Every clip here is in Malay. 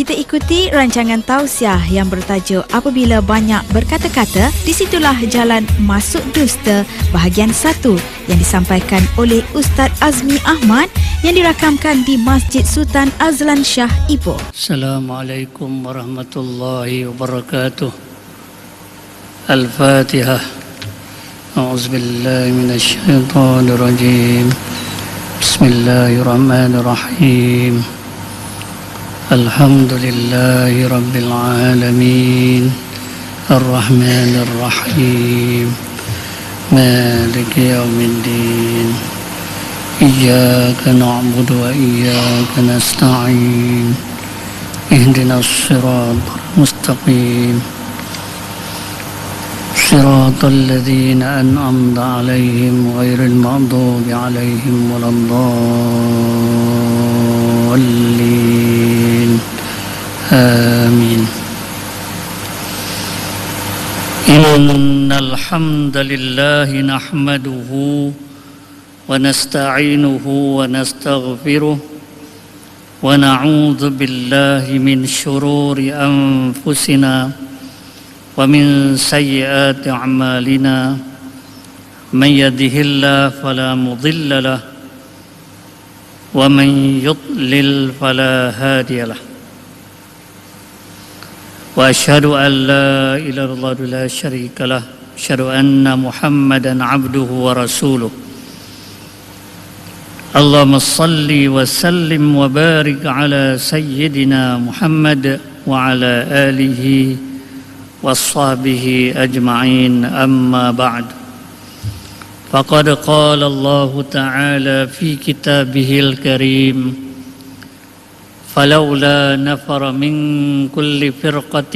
Kita ikuti rancangan tausiah yang bertajuk Apabila Banyak Berkata-Kata, disitulah Jalan Masuk Dusta bahagian 1 yang disampaikan oleh Ustaz Azmi Ahmad yang dirakamkan di Masjid Sultan Azlan Shah Ipoh. Assalamualaikum warahmatullahi wabarakatuh. Al-Fatihah. A'udzubillahi minasyaitonirrajim. Bismillahirrahmanirrahim. Alhamdulillahi Rabbil Alamin, Ar-Rahmanir Rahim, Maliki Yawmiddin, Iyyaka na'budu wa iyyaka nasta'in, Ihdinas siratal mustaqim, Siratal ladzina an'amta 'alaihim ghairil maghdubi 'alaihim waladdallin. آمين. إن الحمد لله نحمده ونستعينه ونستغفره ونعوذ بالله من شرور أنفسنا ومن سيئات أعمالنا من يهده الله فلا مضل له ومن يضلل فلا هادي له وأشهد أن لا إله إلا الله لا شريك له أشهد أن محمدا عبده ورسوله اللهم صل وسلم وبارك على سيدنا محمد وعلى آله وصحبه أجمعين أما بعد فقد قال الله تعالى في كتابه الكريم فلولا نفر من كل فرقة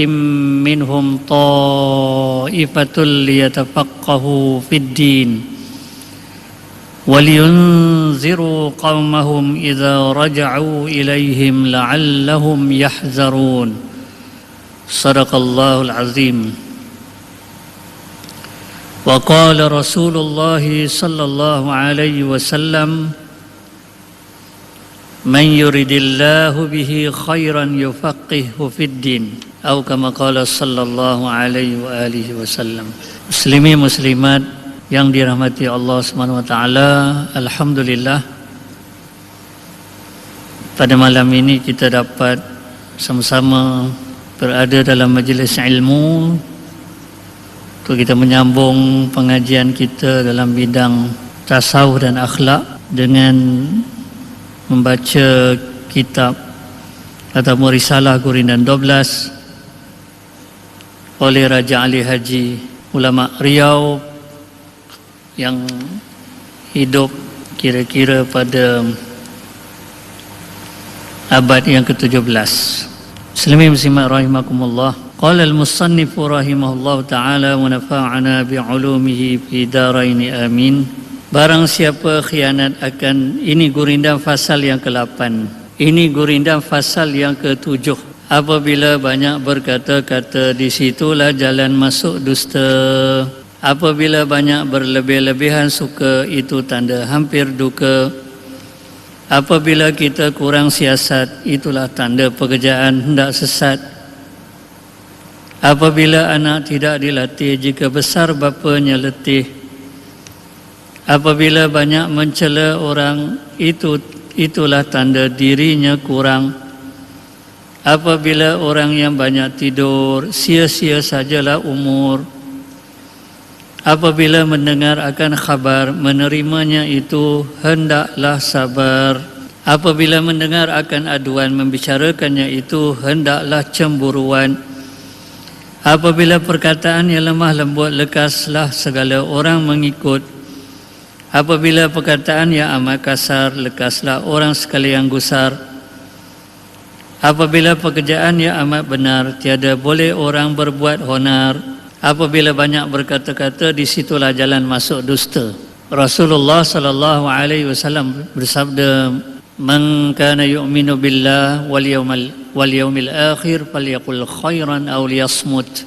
منهم طائفة ليتفقهوا في الدين ولينذروا قومهم إذا رجعوا إليهم لعلهم يحذرون صدق الله العظيم. وقال رسول الله صلى الله عليه وسلم من يريد الله به خيرا يفقهه في الدين أو كما قال صلى الله عليه وآله وسلم. Muslimin muslimat yang dirahmati Allah Subhanahu wa taala, alhamdulillah pada malam ini kita dapat sama-sama berada dalam majlis ilmu untuk kita menyambung pengajian kita dalam bidang tasawuf dan akhlak dengan membaca kitab atau Risalah Gurindan 12 oleh Raja Ali Haji, ulama Riau yang hidup kira-kira pada abad yang ke-17. Muslimin muslimat rahimakumullah. Qala al-musannif rahimahullah ta'ala wa nafa'ana bi'ulumihi fi daraini amin. Barang siapa khianat akan, ini gurindam fasal yang ke-8. Ini gurindam fasal yang ke-7. Apabila banyak berkata-kata, disitulah jalan masuk dusta. Apabila banyak berlebih-lebihan suka, itu tanda hampir duka. Apabila kita kurang siasat, itulah tanda pekerjaan hendak sesat. Apabila anak tidak dilatih, jika besar bapanya letih. Apabila banyak mencela orang, itulah tanda dirinya kurang. Apabila orang yang banyak tidur, sia-sia sajalah umur. Apabila mendengar akan khabar, menerimanya itu hendaklah sabar. Apabila mendengar akan aduan, membicarakannya itu hendaklah cemburuan. Apabila perkataan yang lemah lembut, lekaslah segala orang mengikut. Apabila perkataan yang amat kasar, lekaslah orang sekalian gusar. Apabila pekerjaan yang amat benar, tiada boleh orang berbuat onar. Apabila banyak berkata-kata, disitulah jalan masuk dusta. Rasulullah sallallahu alaihi wasallam bersabda, "Man kana yu'minu billah wal yawmil akhir falyaqul khairan aw liyasmut."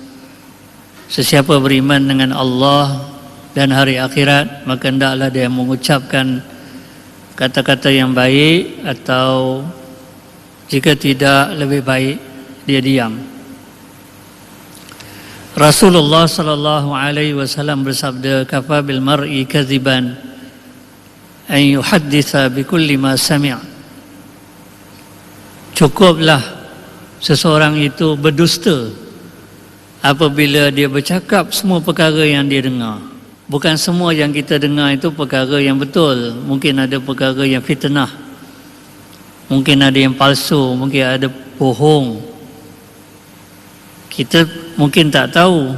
Sesiapa beriman dengan Allah dan hari akhirat, maka hendaklah dia mengucapkan kata-kata yang baik, atau jika tidak lebih baik dia diam. Rasulullah sallallahu alaihi wasallam bersabda, kafa bil mar'i kadziban an yuhadditha bi kulli ma sami'. Cukuplah seseorang itu berdusta apabila dia bercakap semua perkara yang dia dengar. Bukan semua yang kita dengar itu perkara yang betul. Mungkin ada perkara yang fitnah, mungkin ada yang palsu, mungkin ada bohong. Kita mungkin tak tahu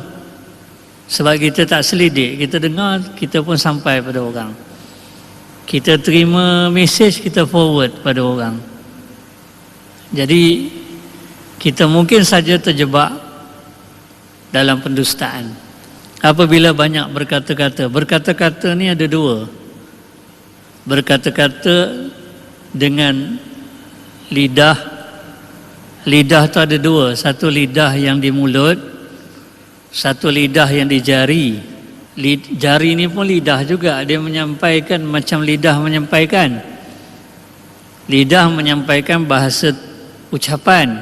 sebab kita tak selidik. Kita dengar, kita pun sampai pada orang. Kita terima mesej, kita forward pada orang. Jadi kita mungkin saja terjebak dalam pendustaan. Apabila banyak berkata-kata. Berkata-kata ni ada dua. Berkata-kata dengan lidah. Lidah tu ada dua. Satu lidah yang di mulut, satu lidah yang di jari. Jari ni pun lidah juga. Dia menyampaikan macam lidah menyampaikan. Lidah menyampaikan bahasa ucapan.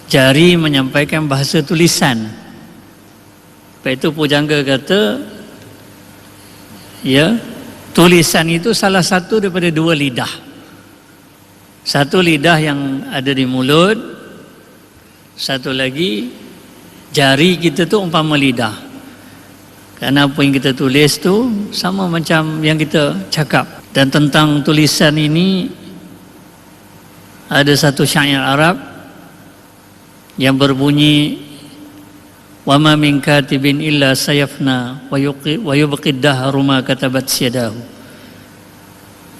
Jari menyampaikan bahasa tulisan. Lepas itu pujangga kata, ya, tulisan itu salah satu daripada dua lidah. Satu lidah yang ada di mulut, satu lagi jari kita tu umpama lidah. Kerana apa yang kita tulis tu sama macam yang kita cakap. Dan tentang tulisan ini ada satu syair Arab yang berbunyi, wa ma min katibin illa sayafna wa yubqi ad-dahru ma katabat yadahu.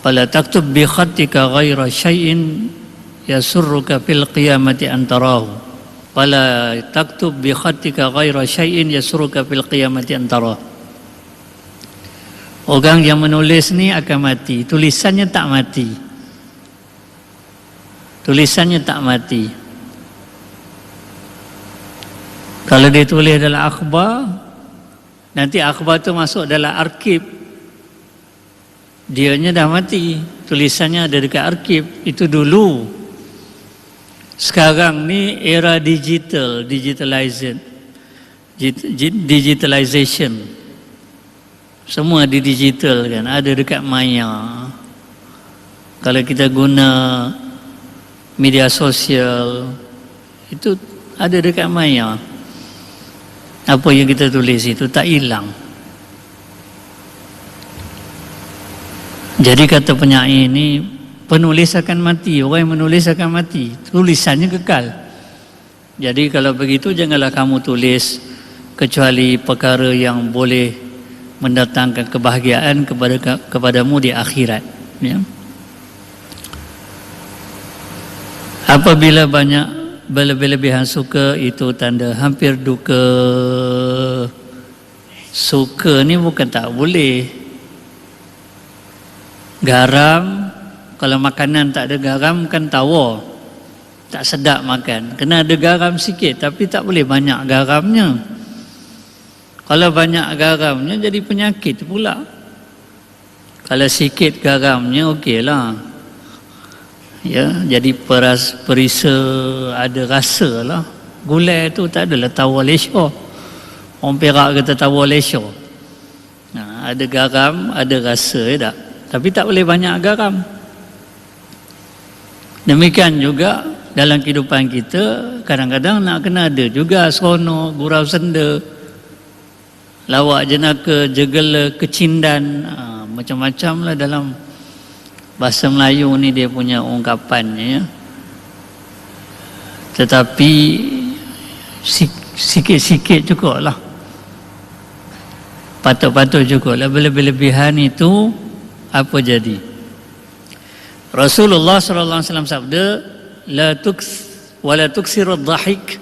Fala taktub bi khatika ghaira syai'in yasurruka fil qiyamati an tarahu. Fala taktub bi khatika ghaira syai'in yasurruka fil qiyamati an tarahu. Orang yang menulis ni akan mati, tulisannya tak mati. Tulisannya tak mati. Kalau dia tulis dalam akhbar, nanti akhbar tu masuk dalam arkib. Dianya dah mati, tulisannya ada dekat arkib. Itu dulu. Sekarang ni era digital, digitalization. Semua di digital kan, ada dekat maya. Kalau kita guna media sosial, itu ada dekat maya. Apa yang kita tulis itu tak hilang. Jadi kata penyair ini, penulis akan mati, orang yang menulis akan mati, tulisannya kekal. Jadi kalau begitu janganlah kamu tulis kecuali perkara yang boleh mendatangkan kebahagiaan kepadamu di akhirat, ya. Apabila banyak berlebih-lebihan suka, itu tanda hampir duka. Suka ni bukan tak boleh. Garam, kalau makanan tak ada garam kan tawar, tak sedap makan. Kena ada garam sikit, tapi tak boleh banyak garamnya. Kalau banyak garamnya jadi penyakit pula. Kalau sikit garamnya okeylah, ya, jadi perisa ada rasa lah. Gulai tu tak adalah tawar lesha. Orang Perak kata tawar lesha. Nah, ada garam, ada rasa, ya tak? Tapi tak boleh banyak garam. Demikian juga dalam kehidupan kita, kadang-kadang nak kena ada juga seronok, gurau senda, lawak jenaka, jegela, kecindan, macam-macam lah dalam bahasa Melayu ni dia punya ungkapannya, ya. Tetapi sikit-sikit cukup lah, patut-patut cukup lah. Berlebih-lebihan itu apa jadi? Rasulullah sallallahu alaihi wasallam sabda, la tuksiru ad-dhahik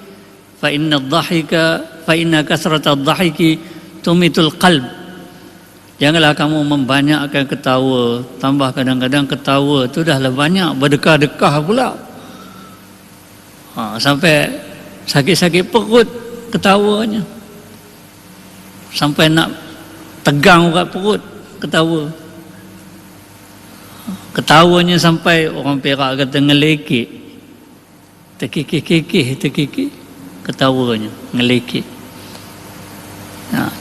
fa inna kasrata ad-dhahiki tumitul qalb. Janganlah kamu membanyakkan ketawa, tambah kadang-kadang ketawa tu dah banyak, berdekah-dekah pula. Sampai sakit-sakit perut ketawanya. Sampai nak tegang urat perut ketawa. Ketawanya sampai orang Perak kata ngelekek. terkikih ketawanya, ngelekit.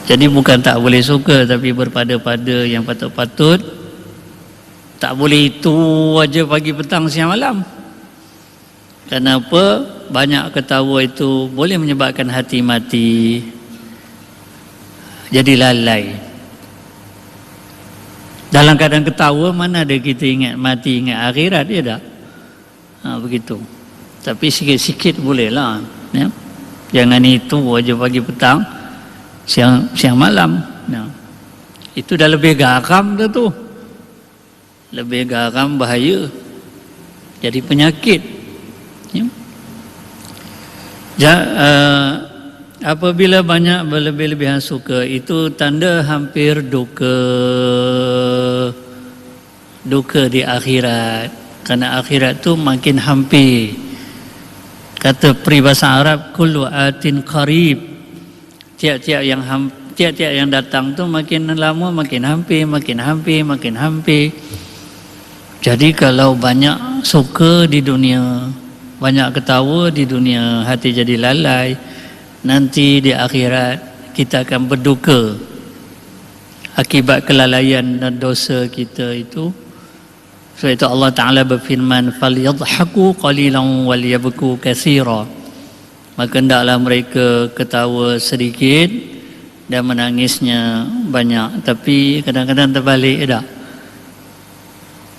Jadi bukan tak boleh suka, tapi berpada-pada yang patut-patut. Tak boleh itu aja pagi, petang, siang, malam. Kenapa? Banyak ketawa itu boleh menyebabkan hati mati, jadi lalai. Dalam keadaan ketawa, mana ada kita ingat mati, ingat akhirat, ya tak? Begitu. Tapi sikit-sikit bolehlah, ya? Jangan itu aja pagi, petang, siang malam. Itu dah lebih garam dah tu. Lebih garam, bahaya. Jadi penyakit. Ya. Apabila banyak berlebih-lebihan suka, itu tanda hampir duka di akhirat. Karena akhirat tu makin hampir. Kata peribahasa Arab, kullu atin qarib. Tiap-tiap yang datang tu makin lama makin hampir, makin hampir, makin hampir. Jadi kalau banyak suka di dunia, banyak ketawa di dunia, hati jadi lalai, nanti di akhirat kita akan berduka akibat kelalaian dan dosa kita itu. Sebab itu Allah Ta'ala berfirman, فَلْيَضْحَكُوا قَلِيلًا وَلْيَبْكُوا كَثِيرًا. Maka hendaklah mereka ketawa sedikit dan menangisnya banyak. Tapi kadang-kadang terbalik, tak?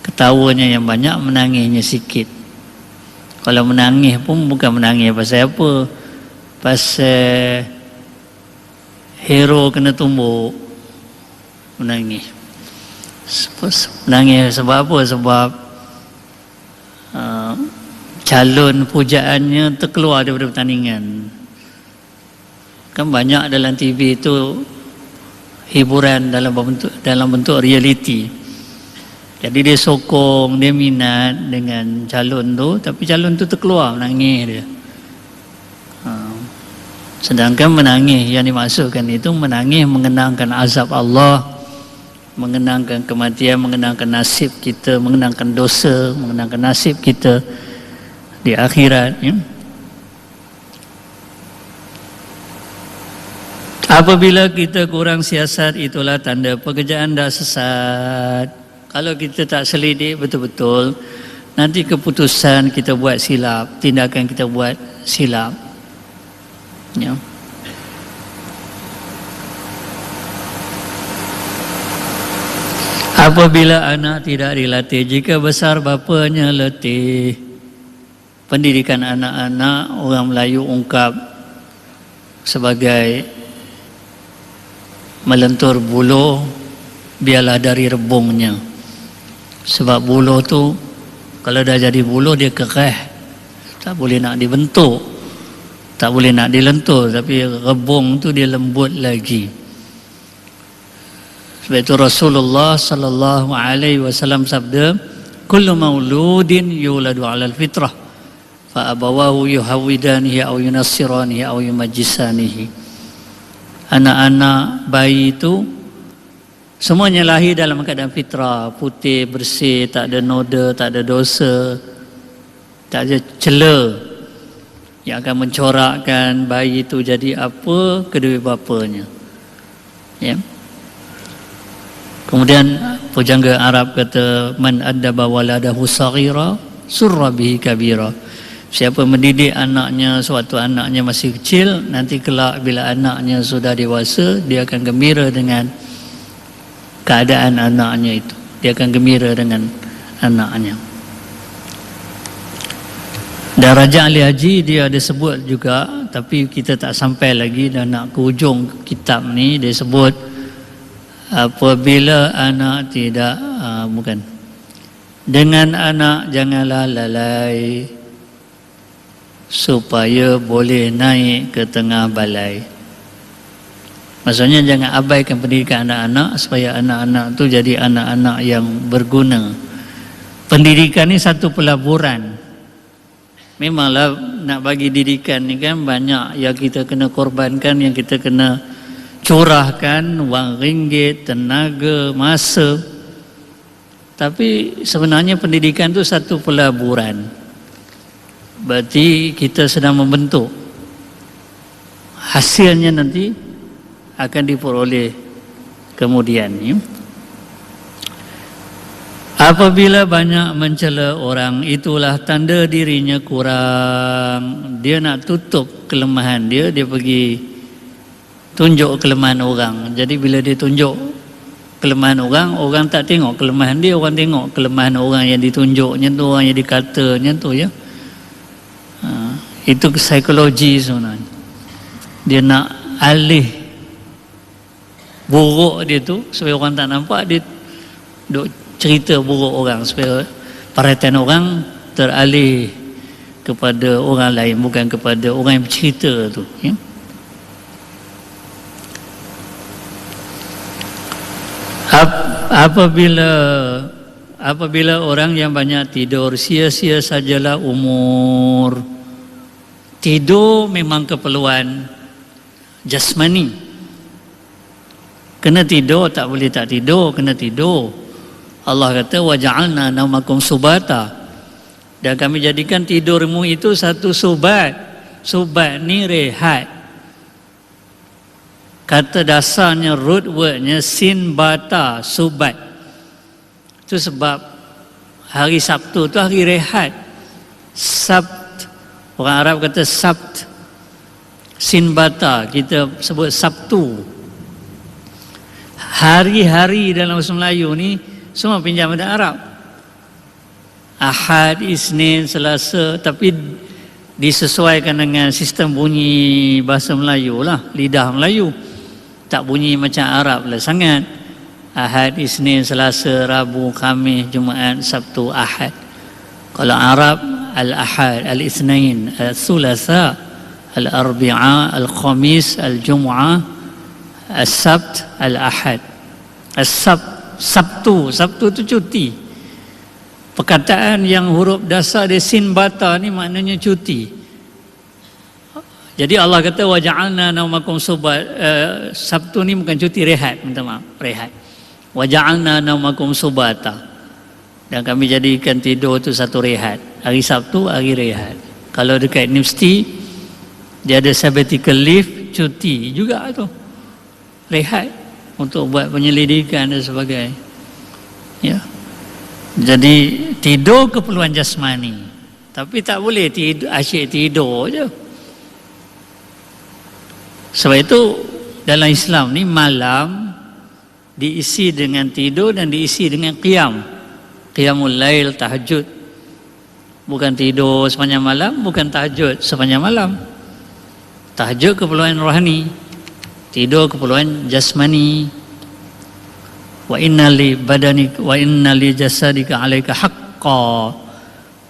Ketawanya yang banyak, menangisnya sikit. Kalau menangis pun bukan menangis pasal apa, pasal hero kena tumbuk, menangis. Menangis sebab apa? Sebab calon pujaannya terkeluar daripada pertandingan. Kan banyak dalam TV itu hiburan dalam bentuk reality. Jadi dia sokong, dia minat dengan calon tu, tapi calon tu terkeluar, menangis dia. Sedangkan menangis yang dimaksudkan itu menangis mengenangkan azab Allah, mengenangkan kematian, mengenangkan nasib kita, mengenangkan dosa, mengenangkan nasib kita di akhirat, ya. Apabila kita kurang siasat, itulah tanda pekerjaan dah sesat. Kalau kita tak selidik betul-betul, nanti keputusan kita buat silap, tindakan kita buat silap, ya. Apabila anak tidak dilatih, jika besar bapanya letih. Pendidikan anak-anak, orang Melayu ungkap sebagai melentur buluh, biarlah dari rebungnya. Sebab buluh tu kalau dah jadi buluh dia kerah, tak boleh nak dibentuk, tak boleh nak dilentur. Tapi rebung tu dia lembut lagi. Sebab itu Rasulullah sallallahu alaihi wasallam sabda, kullu mauludin yuladu 'alal fitrah fa abawahu yuhawidanihi aw yunassiranihi aw yumajjisanihi. Anak-anak bayi itu semuanya lahir dalam keadaan fitrah, putih, bersih, tak ada noda, tak ada dosa, tak ada celah yang akan mencorakkan bayi itu jadi apa kedua bapanya, ya. Kemudian pujangga Arab kata, man addaba waladahu saghira surra bihi kabira. Siapa mendidik anaknya, suatu anaknya masih kecil, nanti kelak bila anaknya sudah dewasa, dia akan gembira dengan keadaan anaknya itu. Dia akan gembira dengan anaknya. Dan Raja Ali Haji dia ada sebut juga, tapi kita tak sampai lagi dan nak ke ujung kitab ni. Dia sebut apabila anak tidak dengan anak janganlah lalai supaya boleh naik ke tengah balai. Maksudnya jangan abaikan pendidikan anak-anak supaya anak-anak tu jadi anak-anak yang berguna. Pendidikan ni satu pelaburan. Memanglah nak bagi didikan ni kan banyak yang kita kena korbankan, yang kita kena curahkan wang ringgit, tenaga, masa. Tapi sebenarnya pendidikan tu satu pelaburan. berarti kita sedang membentuk. Hasilnya nanti akan diperoleh kemudian. Ya. Apabila banyak mencela orang, itulah tanda dirinya kurang. Dia nak tutup kelemahan dia, dia pergi tunjuk kelemahan orang. Jadi bila dia tunjuk kelemahan orang, orang tak tengok kelemahan dia, orang tengok kelemahan orang yang ditunjuknya tu, orang yang dikatanya tu, ya. Itu psikologi sebenarnya. Dia nak alih buruk dia tu supaya orang tak nampak, dia duk cerita buruk orang supaya perhatian orang teralih kepada orang lain, bukan kepada orang yang bercerita tu, ya. Apabila orang yang banyak tidur, sia-sia sajalah umur. Tidur memang keperluan jasmani. Kena tidur, tak boleh tak tidur, kena tidur. Allah kata waja'alna naumakum subata, dan kami jadikan tidurmu itu satu subat. Subat ni rehat. Kata dasarnya, root wordnya sin bata, subat. Itu sebab hari Sabtu tu hari rehat. Sabt, orang Arab kata sabt. Sin bata kita sebut Sabtu. Hari-hari dalam bahasa Melayu ni semua pinjam dari Arab. Ahad, Isnin, Selasa, tapi disesuaikan dengan sistem bunyi bahasa Melayu lah, lidah Melayu. Tak bunyi macam Arab lah sangat. Ahad, Isnin, Selasa, Rabu, Khamis, Jumaat, Sabtu, Ahad. Kalau Arab, Al-Ahad, Al-Ithnain, Al-Thulatha, Al-Arbi'a, Al-Khamis, Al-Jum'ah, Al-Sabt, Al-Ahad. Sabtu tu cuti. Perkataan yang huruf dasar dia sin bata ni maknanya cuti. Jadi Allah kata waja'alna naumakum subat. Sabtu ni bukan cuti, rehat, minta maaf, rehat. Waja'alna naumakum subata, dan kami jadikan tidur tu satu rehat. Hari Sabtu hari rehat. Kalau dekat universiti dia ada sabbatical leave, cuti juga tu, rehat untuk buat penyelidikan dan sebagainya, ya. Jadi tidur keperluan jasmani, tapi tak boleh tidur asyik tidur je. Sebab itu dalam Islam ni malam diisi dengan tidur dan diisi dengan qiyamul lail, tahajud. Bukan tidur sepanjang malam, bukan tahajud sepanjang malam. Tahajud keperluan rohani, tidur keperluan jasmani. Wa inna li badanik wa inna li jasadika alaika haqqan.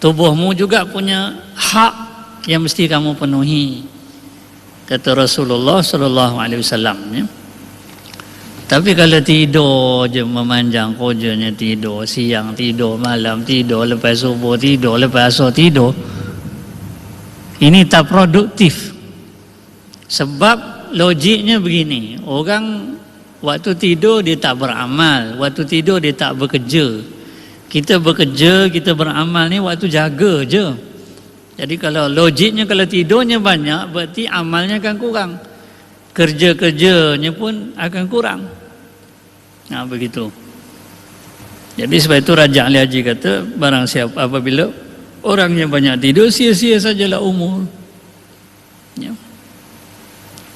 Tubuhmu juga punya hak yang mesti kamu penuhi, kata Rasulullah sallallahu alaihi wasallam, ya. Tapi kalau tidur je memanjang, kojanya tidur, siang tidur, malam tidur, lepas subuh tidur, lepas asar tidur, ini tak produktif. Sebab logiknya begini, orang waktu tidur dia tak beramal, waktu tidur dia tak bekerja. Kita bekerja, kita beramal ni waktu jaga je. Jadi kalau logiknya, kalau tidurnya banyak, berarti amalnya akan kurang, kerja-kerjanya pun akan kurang. Nah, begitu. Jadi sebab itu Raja Ali Haji kata, barang siapa apabila orang yang banyak tidur, sia-sia sajalah umur, ya.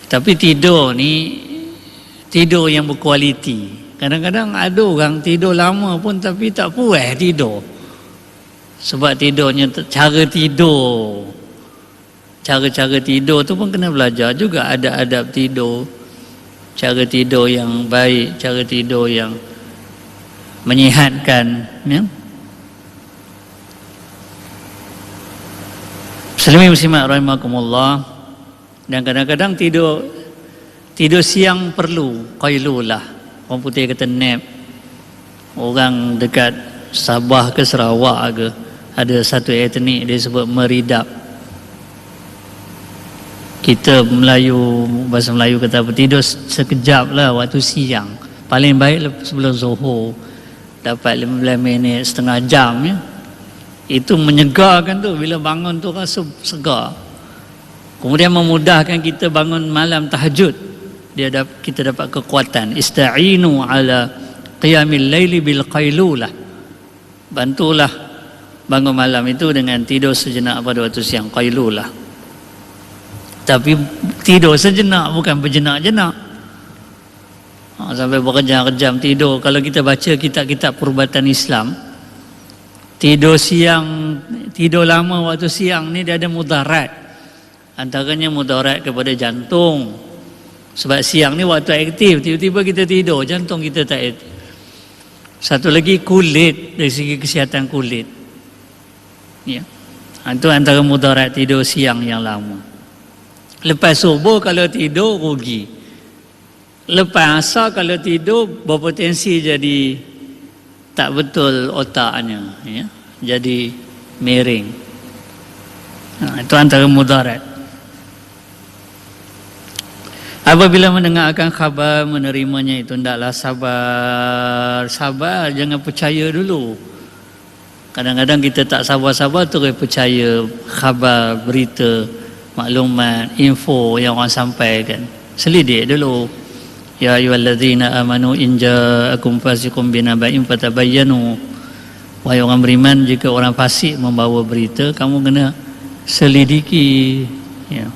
Tapi tidur ni tidur yang berkualiti. Kadang-kadang ada orang tidur lama pun tapi tak puas tidur. Sebab tidurnya, cara tidur tu pun kena belajar juga, ada adab tidur, cara tidur yang baik, cara tidur yang menyihatkan, ya. Muslimin rahimakumullah. Dan kadang-kadang tidur siang perlu qailulah. Orang putih kata nap. Orang dekat Sabah ke Sarawak ke, ada satu etnik dia sebut meridap. Kita Melayu, bahasa Melayu kata apa, tidur sekejap lah waktu siang. Paling baik sebelum Zuhur, dapat 15 minit, setengah jam, ya. Itu menyegarkan tu, bila bangun tu rasa segar. Kemudian memudahkan kita bangun malam tahajud, kita dapat kekuatan. Ista'inu ala qiyamil laili bil qailulah. Bantulah bangun malam itu dengan tidur sejenak pada waktu siang, qailulah. Tapi tidur sejenak, bukan berjenak-jenak. Sampai berjam-jam tidur. Kalau kita baca kitab-kitab perubatan Islam, tidur siang, tidur lama waktu siang ni dia ada mudarat. Antaranya mudarat kepada jantung. Sebab siang ni waktu aktif, tiba-tiba kita tidur, jantung kita tak aktif. Satu lagi kulit, dari segi kesihatan kulit. Ya. Itu antara mudarat tidur siang yang lama. Lepas subuh kalau tidur rugi. Lepas asar kalau tidur berpotensi jadi tak betul otaknya, ya. Jadi miring. Itu antara mudarat. Apabila mendengarkan khabar, menerimanya itu hendaklah sabar, jangan percaya dulu. Kadang-kadang kita tak sabar-sabar terus percaya khabar, berita, maklumat, info yang orang sampaikan. Selidik dulu. Ya ayyuhallazina amanu in ja'akum fasiqun binaba'in fatabayyanu. Wahai orang beriman, jika orang fasik membawa berita, kamu kena selidiki, ya.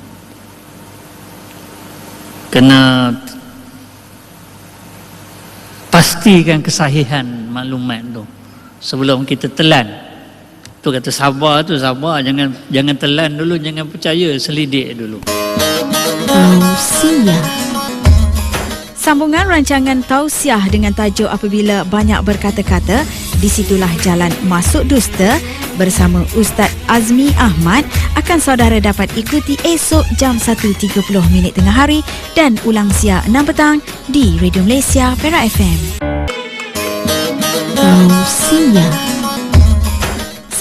Kena pastikan kesahihan maklumat tu sebelum kita telan. Tu kata sabar, jangan telan dulu, jangan percaya, selidik dulu. Tausiah. Sambungan rancangan tausiah dengan tajuk Apabila Banyak Berkata-Kata, di situlah jalan masuk dusta bersama Ustaz Azmi Ahmad akan saudara dapat ikuti esok jam 1.30 tengah hari dan ulang siar 6 petang di Radio Malaysia Perak FM. Tausiah.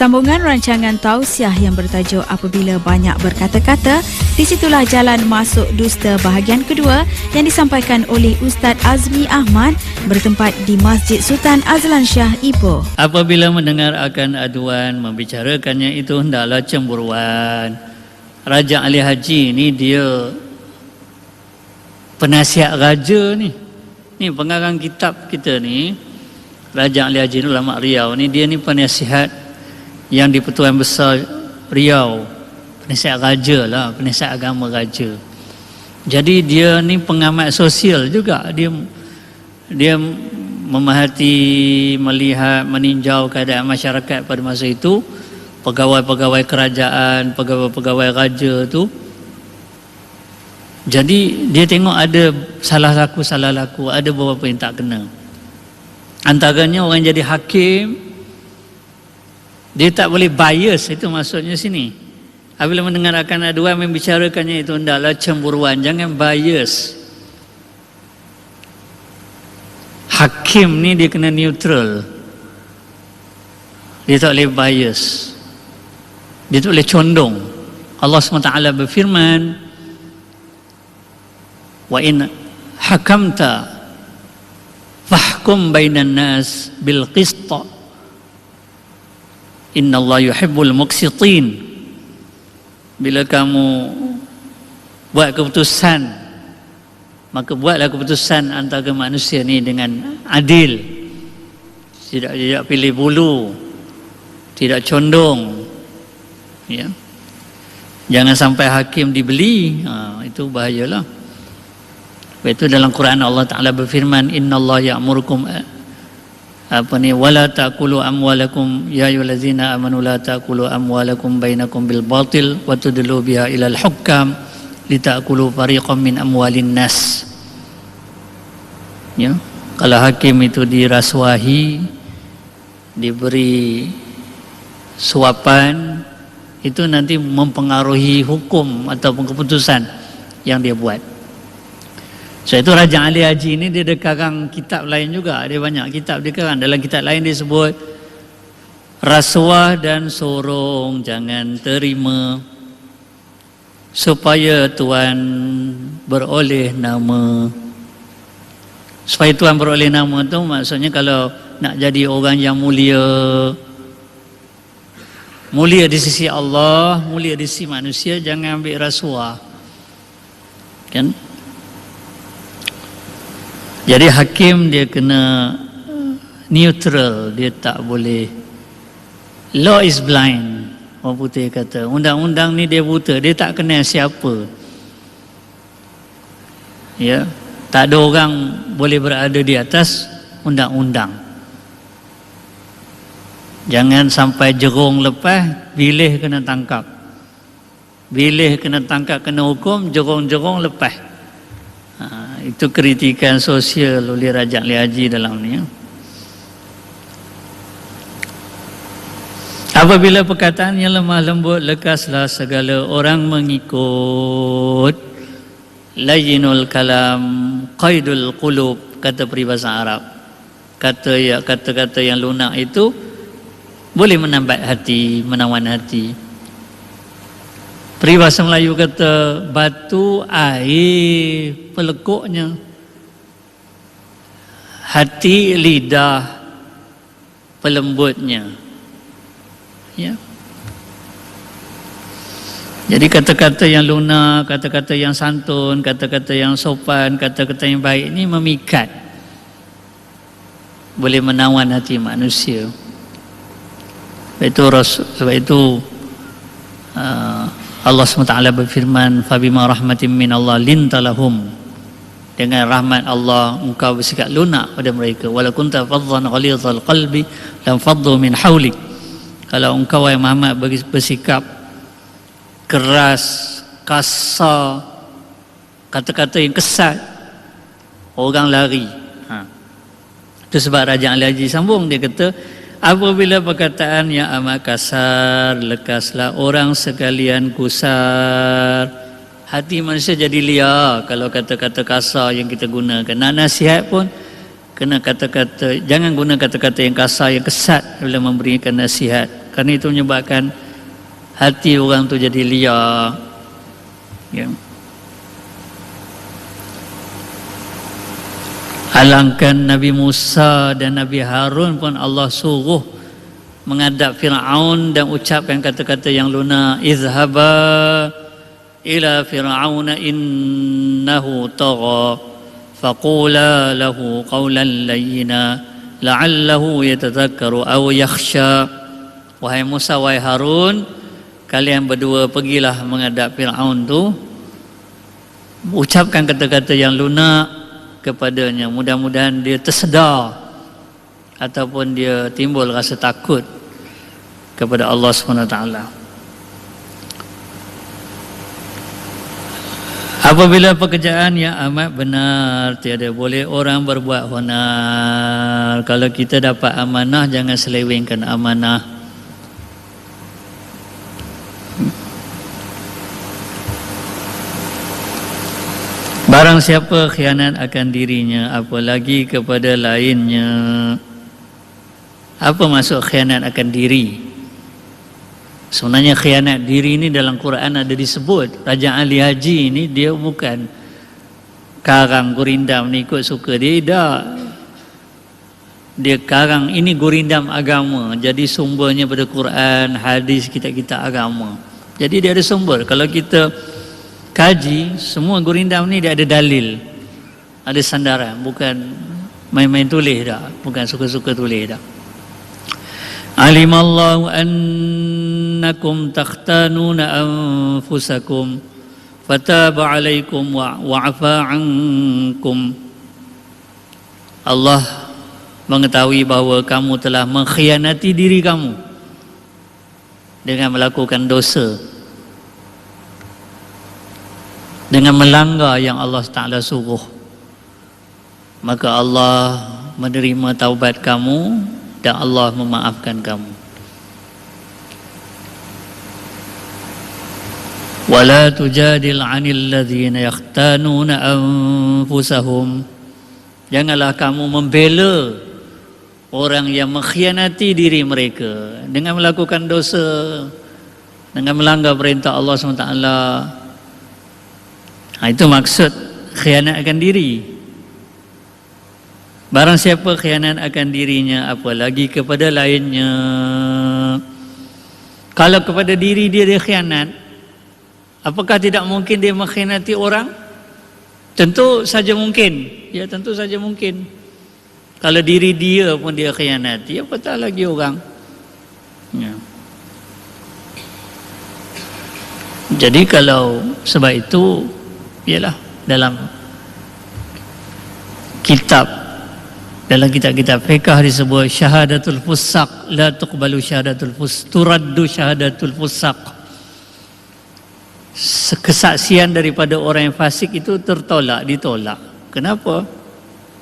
Sambungan rancangan tausiah yang bertajuk Apabila Banyak Berkata-Kata, di situlah jalan masuk dusta bahagian kedua yang disampaikan oleh Ustaz Azmi Ahmad bertempat di Masjid Sultan Azlan Shah Ipoh. Apabila mendengar akan aduan, membicarakannya itu hendaklah cemburuan. Raja Ali Haji ni dia penasihat raja ni. Ni pengarang kitab kita ni, Raja Ali Haji ulama Riau ni, dia ni penasihat yang di Pertuan Besar Riau, penasihat raja lah, penasihat agama raja. Jadi dia ni pengamat sosial juga. Dia memerhati, melihat, meninjau keadaan masyarakat pada masa itu, pegawai-pegawai kerajaan, pegawai-pegawai raja tu. Jadi dia tengok ada salah laku, ada beberapa yang tak kena. Antaranya orang jadi hakim, dia tak boleh bias, itu maksudnya sini. Apabila mendengar akan aduan, membicarakannya itu hendaklah cemburuan, jangan bias. Hakim ni dia kena neutral. Dia tak boleh bias. Dia tak boleh condong. Allah SWT berfirman, wa in hakamta fahkum bainan nas bil qista. Innallaha yuhibbul muqsitin. Bila kamu buat keputusan, maka buatlah keputusan antara manusia ni dengan adil. Tidak pilih bulu, tidak condong, ya. Jangan sampai hakim dibeli, itu bahayalah. Itu dalam Quran Allah Ta'ala berfirman, innallaha ya'murukum wala ta'kulu amwalakum ya ayyuhallazina amanu la ta'kulu amwalakum bainakum bil batil wa tudlu biha ilal hukam lita'kulu fariqam min amwalin nas. Ya, kalau hakim itu dirasuahi, diberi suapan, itu nanti mempengaruhi hukum ataupun keputusan yang dia buat. So itu Raja Ali Haji ini dia karang kitab lain juga. Dia banyak kitab dia karang. Dalam kitab lain dia sebut rasuah dan sorong jangan terima supaya Tuan beroleh nama. Supaya Tuan beroleh nama tu maksudnya kalau nak jadi orang yang mulia, Mulia di sisi Allah, mulia di sisi manusia, jangan ambil rasuah. Kan? Jadi hakim dia kena neutral, dia tak boleh. Law is blind. Orang putih kata, undang-undang ni dia buta, dia tak kenal siapa. Ya, tak ada orang boleh berada di atas undang-undang. Jangan sampai jerung lepas, bilih kena tangkap. Bilih kena tangkap, kena hukum, jerung-jerung lepas. Itu kritikan sosial oleh Raja Ali Haji dalam ni. Apabila perkataan yang lemah lembut, lekaslah segala orang mengikut. Layyinul kalam qaidul qulub, kata peribahasa Arab. Kata-kata yang lunak itu boleh menambat hati, menawan hati. Peribahasa Melayu kata batu air pelekuknya, hati lidah pelembutnya. Ya. Jadi kata-kata yang lunak, kata-kata yang santun, kata-kata yang sopan, kata-kata yang baik ini memikat, boleh menawan hati manusia. Sebab itu Allah SWT berfirman, fabima rahmatin min Allah lintalahum, dengan rahmat Allah engkau bersikap lunak pada mereka. Wala kunta faddan ghalidhal qalbi lam faddu min hawlik. Kalau engkau wahai Muhammad bersikap keras, kasar, kata-kata yang kesat, orang lari. Itu sebab Raja Ali Haji sambung, dia kata, apabila perkataan yang amat kasar, lekaslah orang sekalian kusar. Hati manusia jadi liar kalau kata-kata kasar yang kita gunakan. Nak nasihat pun kena kata-kata, jangan guna kata-kata yang kasar, yang kesat bila memberikan nasihat. Kerana itu menyebabkan hati orang tu jadi liar. Ya. Alangkah Nabi Musa dan Nabi Harun pun Allah suruh menghadap Fir'aun dan ucapkan kata-kata yang lunak. Izhaba ila Fir'auna innahu tagha faqula lahu qawlan layyina la'allahu yatadhakkaru aw yakhsha. Wahai Musa, wahai Harun, kalian berdua pergilah menghadap Fir'aun tu, ucapkan kata-kata yang lunak kepadanya, mudah-mudahan dia tersedar ataupun dia timbul rasa takut kepada Allah SWT. Apabila pekerjaan yang amat benar, tiada boleh orang berbuat honar. Kalau kita dapat amanah, jangan selewengkan amanah. Barang siapa khianat akan dirinya, apalagi kepada lainnya. Apa maksud khianat akan diri? Sebenarnya khianat diri ini dalam Quran ada disebut. Raja Ali Haji ini dia bukan karang gurindam ni ikut suka dia, tak. Dia karang ini gurindam agama. Jadi sumbernya pada Quran, hadis, kitab-kitab agama. Jadi dia ada sumber. Kalau kita kaji, semua gurindam ni dia ada dalil, ada sandaran, bukan main-main tulis dah, bukan suka-suka tulis dah. Alimallahu annakum takhtanuna anfusakum fataba alaikum wa'afa ankum. Allah mengetahui bahawa kamu telah mengkhianati diri kamu dengan melakukan dosa, dengan melanggar yang Allah Ta'ala suruh. Maka Allah menerima taubat kamu dan Allah memaafkan kamu. Wala tujadil 'anil ladzina yakhtanuna anfusahum. Janganlah kamu membela orang yang mengkhianati diri mereka dengan melakukan dosa, dengan melanggar perintah Allah SWT. Itu maksud khianat akan diri. Barang siapa khianat akan dirinya, apalagi kepada lainnya. Kalau kepada diri dia khianat, apakah tidak mungkin dia mengkhianati orang? Tentu saja mungkin. Ya, tentu saja mungkin. Kalau diri dia pun dia khianati, apatah lagi orang. Ya. Jadi kalau sebab itu, ialah dalam kitab-kitab fiqh disebut syahadatul fusaq la tuqbalu syahadatul fusaq turaddu syahadatul fusaq. Kesaksian daripada orang yang fasik itu ditolak. Kenapa?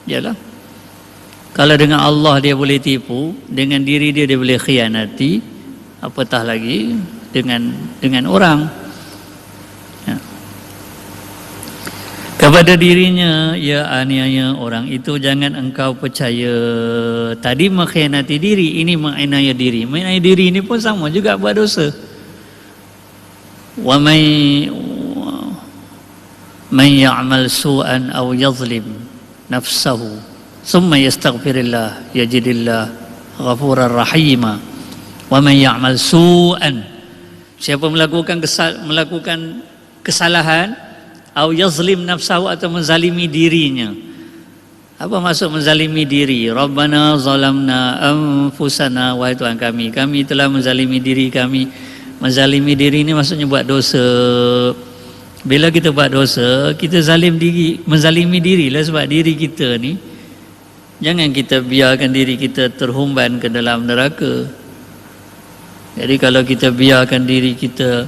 Yalah, kalau dengan Allah dia boleh tipu, dengan diri dia boleh khianati, apatah lagi dengan orang. Ya. Kepada dirinya ia aniaya orang itu, jangan engkau percaya. Tadi mengkhianati diri, ini menganiaya diri. Menganiaya diri ini pun sama juga buat dosa. Wa man ya'mal su'an aw yadhlim nafsahu thumma yastaghfirillah yajidillah ghafurar rahima. Wa man ya'mal su'an, siapa melakukan kesalahan, aw yazlim nafsahu, atau menzalimi dirinya. Apa maksud menzalimi diri? Rabbana zalamna anfusana, wahai Tuhan kami telah menzalimi diri kami. Menzalimi diri ini maksudnya buat dosa. Bila kita buat dosa, kita menzalimi diri lah, sebab diri kita ni, jangan kita biarkan diri kita terhumban ke dalam neraka. Jadi kalau kita biarkan diri kita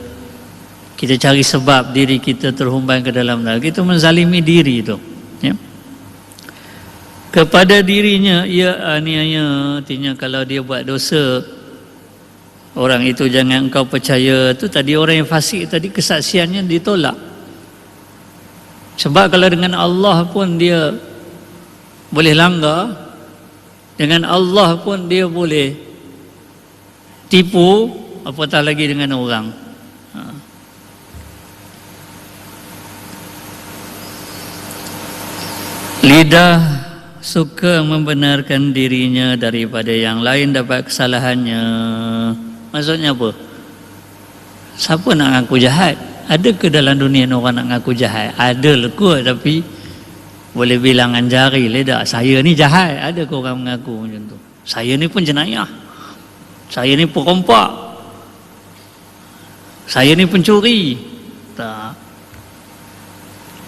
cari sebab diri kita terhumban ke dalam neraka, itu menzalimi diri tu. Ya. Kepada dirinya ia aniaya, artinya kalau dia buat dosa, orang itu jangan engkau percaya. Tu tadi orang yang fasik tadi, kesaksiannya ditolak. Sebab kalau dengan Allah pun dia boleh langgar, dengan Allah pun dia boleh tipu, apatah lagi dengan orang. Lidah suka membenarkan dirinya daripada yang lain dapat kesalahannya. Maksudnya apa? Siapa nak ngaku jahat? Ada ke dalam dunia ni orang nak ngaku jahat? Ada lah kot, tapi boleh bilangan jari lah tak. Saya ni jahat. Ada ke orang mengaku macam tu? Saya ni pun jenayah. Saya ni perompak. Saya ni pencuri. Tak.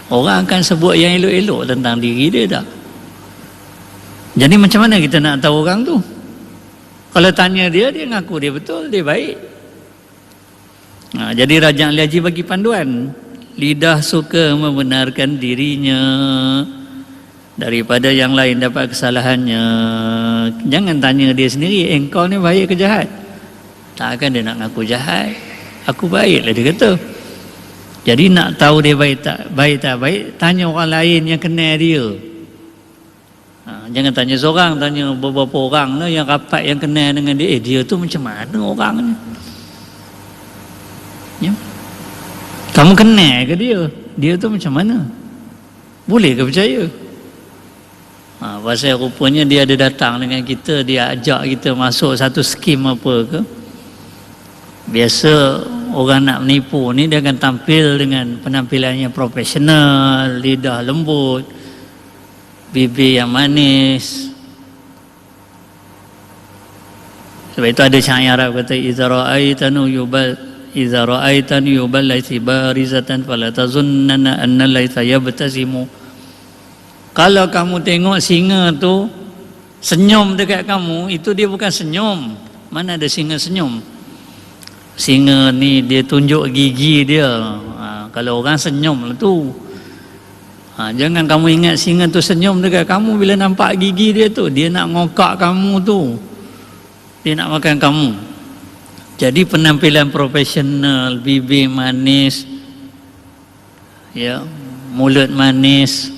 Orang akan sebut yang elok-elok tentang diri dia tak? Jadi macam mana kita nak tahu orang tu? Kalau tanya dia ngaku dia betul, dia baik. Jadi Raja Ali Haji bagi panduan. Lidah suka membenarkan dirinya daripada yang lain dapat kesalahannya. Jangan tanya dia sendiri, engkau ni baik ke jahat? Takkan dia nak ngaku jahat. Aku baik lah dia kata. Jadi nak tahu dia baik tak baik, tanya orang lain yang kenal dia. Jangan tanya seorang, tanya beberapa orang lah yang rapat, yang kenal dengan dia. Dia tu macam mana orang ni? Ya? Kamu kenal ke dia? Dia tu macam mana? Boleh ke percaya? Pasal rupanya dia ada datang dengan kita, dia ajak kita masuk satu skim apa ke. Biasa orang nak menipu ni, dia akan tampil dengan penampilannya profesional, lidah lembut, bibir yang manis. Sebab itu ada syair Arab kata, idza ra'aitan yubal laisi barizatan fala tazunnana anna laisa yabtasimu. Kalau kamu tengok singa tu senyum dekat kamu, itu dia bukan senyum. Mana ada singa senyum? Singa ni dia tunjuk gigi dia. Kalau orang senyum lah tu. Jangan kamu ingat singa tu senyum dekat kamu bila nampak gigi dia tu. Dia nak ngokak kamu tu. Dia nak makan kamu. Jadi penampilan profesional, bibir manis, ya, mulut manis,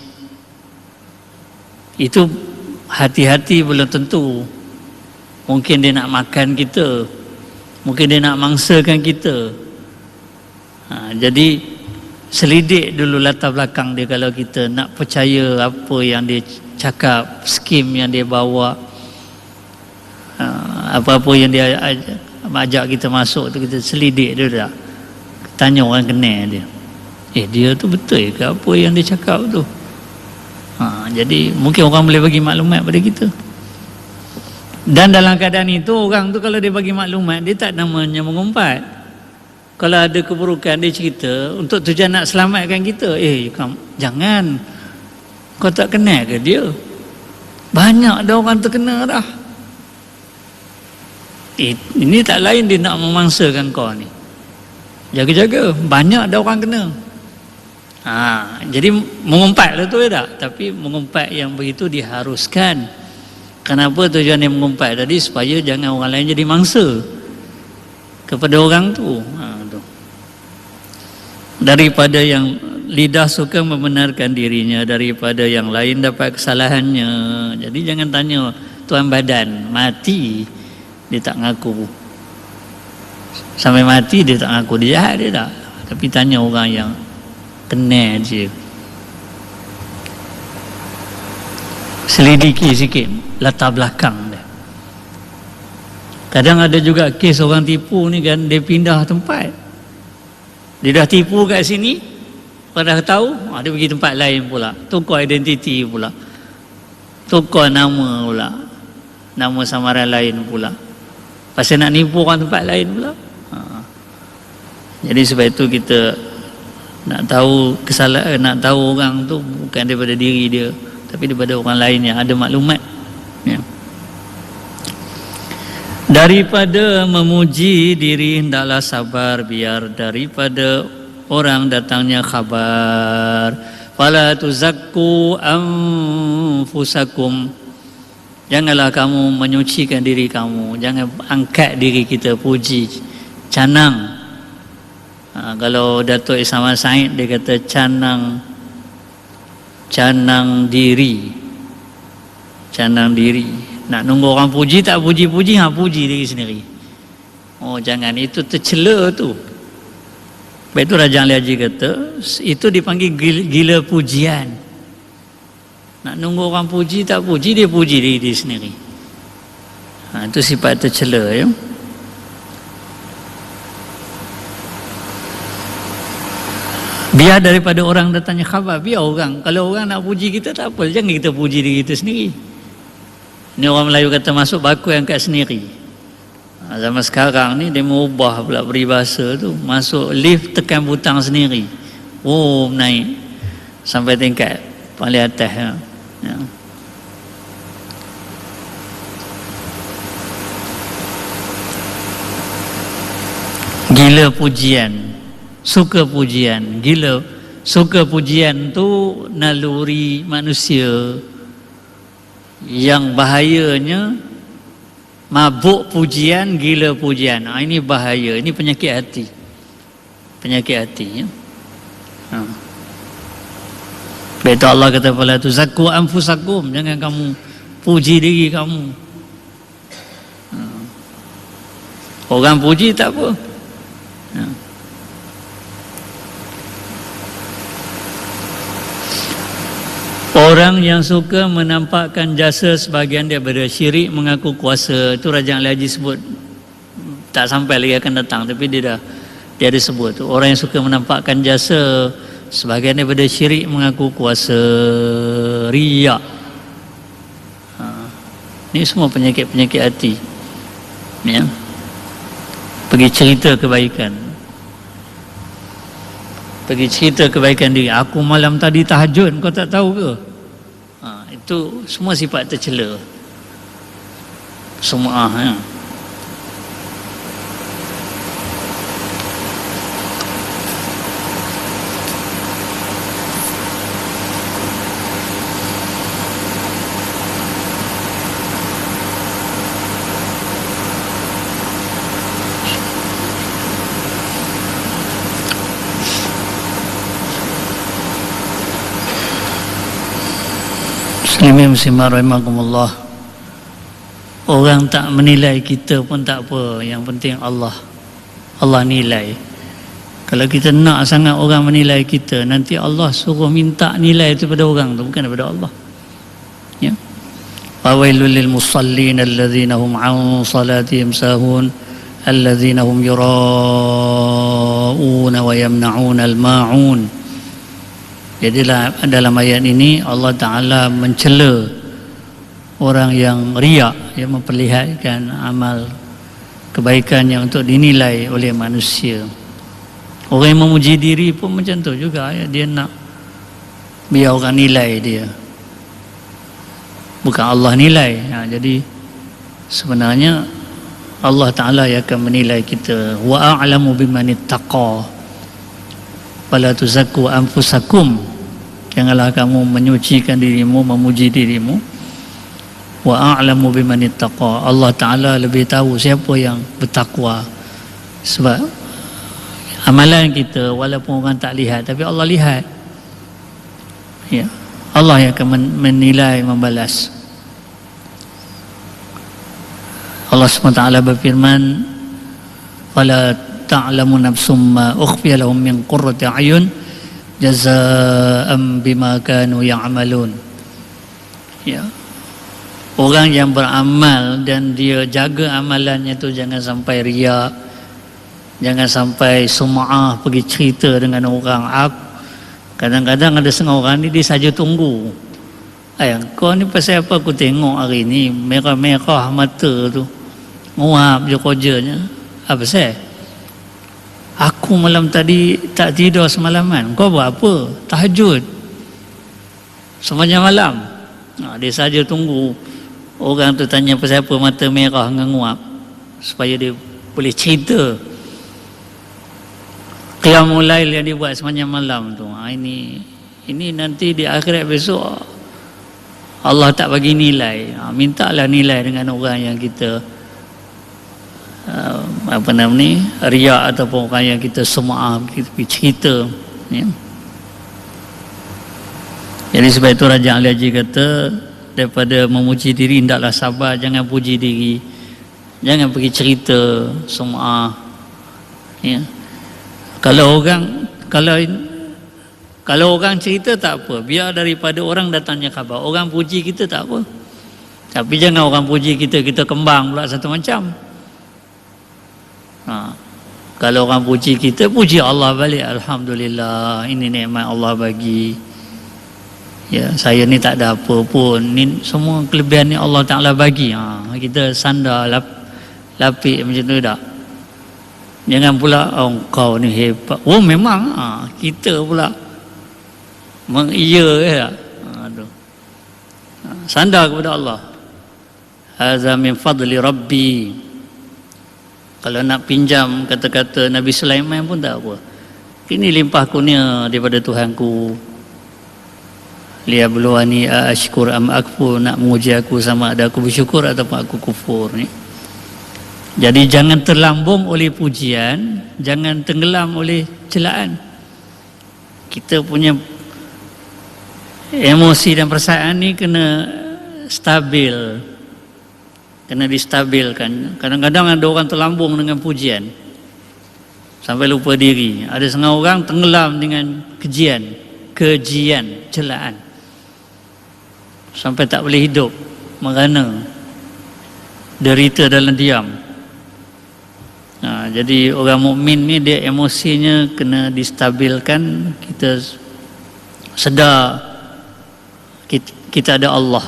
itu hati-hati belum tentu. Mungkin dia nak makan kita, mungkin dia nak mangsakan kita. Jadi selidik dulu latar belakang dia kalau kita nak percaya apa yang dia cakap, skim yang dia bawa, apa-apa yang dia ajak kita masuk tu, kita selidik dia dah. Tanya orang kenal dia. Dia tu betul ke apa yang dia cakap tu? Jadi mungkin orang boleh bagi maklumat pada kita. Dan dalam keadaan itu, orang tu kalau dia bagi maklumat, dia tak namanya mengumpat. Kalau ada keburukan, dia cerita untuk tujuan nak selamatkan kita. Jangan, kau tak kenal ke dia? Banyak dah orang terkena dah. Ini tak lain dia nak memangsakan kau ni. Jaga-jaga, banyak dah orang kena. Jadi mengumpat lah tu tak? Tapi mengumpat yang begitu diharuskan. Kenapa tujuan dia mengumpat tadi? Supaya jangan orang lain jadi mangsa kepada orang tu. Daripada yang lidah suka membenarkan dirinya, daripada yang lain dapat kesalahannya. Jadi jangan tanya tuan badan mati dia tak ngaku, sampai mati dia tak ngaku dia jahat, dia tak. Tapi tanya orang yang kenal je, selidiki sikit latar belakang dia. Kadang ada juga kes orang tipu ni kan, dia pindah tempat. Dia dah tipu kat sini, pada tahu, dia pergi tempat lain pula, tukar identiti pula, tukar nama pula, nama samaran lain pula, pasal nak nipu orang tempat lain pula. Jadi sebab itu kita nak tahu kesalahan, nak tahu orang tu bukan daripada diri dia, tapi daripada orang lain yang ada maklumat. Daripada memuji diri hendaklah sabar, biar daripada orang datangnya khabar. Fala tuzakku anfusakum, janganlah kamu menyucikan diri kamu, jangan angkat diri kita, puji, canang. Kalau Datuk Ismail Said dia kata canang diri, nak nunggu orang puji, tak puji-puji, puji diri sendiri. Jangan, itu tercela tu. Baik itu Raja Ali Haji kata, itu dipanggil gila pujian. Nak nunggu orang puji, tak puji, dia puji diri sendiri. Itu sifat tercela ya. Biar daripada orang datangnya khabar, biar orang. Kalau orang nak puji kita tak apa, jangan kita puji diri kita sendiri. Ini orang Melayu kata masuk baku yang kat sendiri. Zaman sekarang ni dia mengubah pula peribahasa tu, masuk lift tekan butang sendiri, naik sampai tingkat paling atas ya. Gila pujian, suka pujian. Gila suka pujian tu naluri manusia. Yang bahayanya mabuk pujian, gila pujian. Ini bahaya, ini penyakit hati. Penyakit hati ya. Betul Allah kata fala tuzakku anfusakum, jangan kamu puji diri kamu. Orang puji tak apa. Orang yang suka menampakkan jasa sebahagian daripada syirik, mengaku kuasa. Itu Raja Ali Haji sebut, tak sampai lagi akan datang, tapi dia ada sebut tu. Orang yang suka menampakkan jasa sebahagian daripada syirik, mengaku kuasa, riak. Ini semua penyakit-penyakit hati ya. Pergi cerita kebaikan, pergi cerita kebaikan diri. Aku malam tadi tahajud, kau tak tahu ke? Itu semua sifat tercela. Semua ya. Muslimin muslimat rahimakumullah. Orang tak menilai kita pun tak apa, yang penting Allah nilai. Kalau kita nak sangat orang menilai kita, nanti Allah suruh minta nilai itu pada orang tu, bukan daripada Allah ya. Fawailul lil musallin alladzina hum an salatihim sahun alladzina hum yura'una wa yamna'una al-ma'un. Jadi dalam ayat ini Allah Ta'ala mencela orang yang riak, yang memperlihatkan amal kebaikannya untuk dinilai oleh manusia. Orang yang memuji diri pun macam tu juga, ya. Dia nak biar orang nilai dia, bukan Allah nilai. Jadi sebenarnya Allah Ta'ala yang akan menilai kita. Wa a'lamu bimanittaqa fala tuzakku anfusakum. Janganlah kamu menyucikan dirimu, memuji dirimu. Wa a'lamu bimanittaqa. Allah Ta'ala lebih tahu siapa yang bertakwa. Sebab amalan kita walaupun orang tak lihat, tapi Allah lihat. Ya, Allah yang akan menilai, membalas. Allah SWT berfirman, "Fala ta'lamu nafsum ma ukhfiya lahum min qurrati a'yun jazaa'an bima kanu ya'malun." Ya. Orang yang beramal dan dia jaga amalannya tu jangan sampai riak, jangan sampai sum'ah, pergi cerita dengan orang. Kadang-kadang ada setengah orang ni dia saja tunggu. Kau ni pasal apa aku tengok hari ni merah-merah mata tu, nguap je kerjanya. Apa pasal? Aku malam tadi tak tidur semalaman. Kau buat apa? Tahajud sepanjang malam. Dia saja tunggu orang tu tanya pasal apa mata merah dengan nguap, supaya dia boleh cerita qiyamul lail yang dia buat sepanjang malam tu. Ini nanti di akhirat besok Allah tak bagi nilai. Mintalah nilai dengan orang yang kita riak ataupun orang yang kita sum'ah, kita cerita, ya. Jadi sebab itu Raja Ali Haji kata, daripada memuji diri hendaklah sabar, jangan puji diri, jangan pergi cerita sum'ah, ya. Kalau orang cerita tak apa, biar daripada orang datangnya khabar. Orang puji kita tak apa, tapi jangan orang puji kita kembang pula satu macam. Kalau orang puji kita, puji Allah balik. Alhamdulillah, ini nikmat Allah bagi. Ya, saya ni tak ada apa pun, ni semua kelebihan ni Allah Ta'ala bagi. Kita sandar lapik macam tu tak. Jangan pula kau ni hebat. Memang kita pula mengiya ya. Sandar kepada Allah. Hadza min fadli rabbi. Kalau nak pinjam kata-kata Nabi Sulaiman pun tak apa. Ini limpah kurnia daripada Tuhanku. Liyabluwani ashkur am akfur, nak menguji aku sama ada aku bersyukur ataupun aku kufur ni. Jadi jangan terlambung oleh pujian, jangan tenggelam oleh celaan. Kita punya emosi dan perasaan ni kena stabil, kena distabilkan. Kadang-kadang ada orang terlambung dengan pujian sampai lupa diri. Ada setengah orang tenggelam dengan kejian, celaan, sampai tak boleh hidup, merana, derita dalam diam. Jadi orang mukmin ni dia emosinya kena distabilkan. Kita sedar kita ada Allah.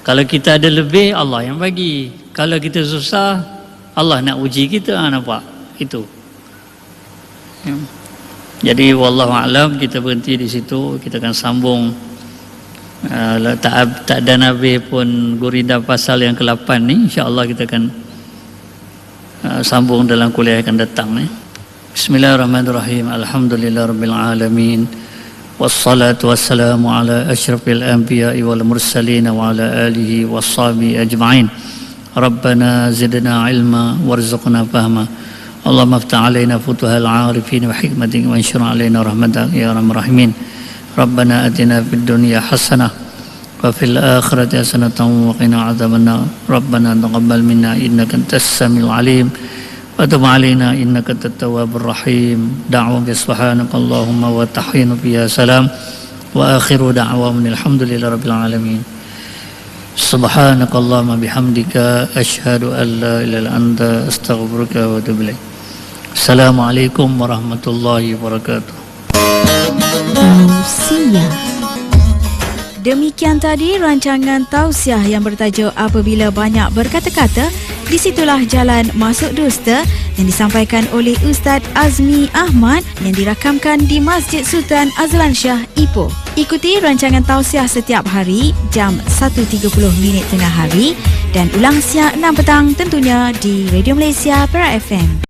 Kalau kita ada lebih, Allah yang bagi. Kalau kita susah, Allah nak uji kita. Nampak? Itu. Jadi wallahu a'lam, kita berhenti di situ. Kita akan sambung. Tak ada Nabi pun gurida pasal yang ke-8 ni. InsyaAllah kita akan sambung dalam kuliah akan datang ni. Bismillahirrahmanirrahim. Alhamdulillahirabbil alamin. Wassalatu wassalamu ala asyrafil anbiya'i wal mursalin wa ala alihi washabihi ajma'in. Rabbana zidna ilma warzuqna fahma. Allahumma aftah alaina futuhal arifin wa hikmatik wa anshur alaina rahmatak ya arhamar rahimin. Rabbana atina fid dunya hasanah wa fil akhirati hasanatan wa qina adzabannar. Rabbana taqabbal minna innaka antas samiul alim wa tub alaina innaka antat tawwabur rahim. Da'wa subhanakallahumma wa tahyinu biya salam wa akhiru da'wa alhamdulillahi rabbil alamin. Subhanakallahumma bihamdika asyhadu an la ilaha illa anta astaghfiruka wa atubu ilaik. Assalamualaikum warahmatullahi wabarakatuh. Tausiah. Demikian tadi rancangan tausiah yang bertajuk Apabila Banyak Berkata-Kata, Disitulah Jalan Masuk Dusta, yang disampaikan oleh Ustaz Azmi Ahmad, yang dirakamkan di Masjid Sultan Azlan Shah, Ipoh. Ikuti rancangan tausiah setiap hari jam 1.30 tengah hari dan ulang siang 6 petang tentunya di Radio Malaysia Perak FM.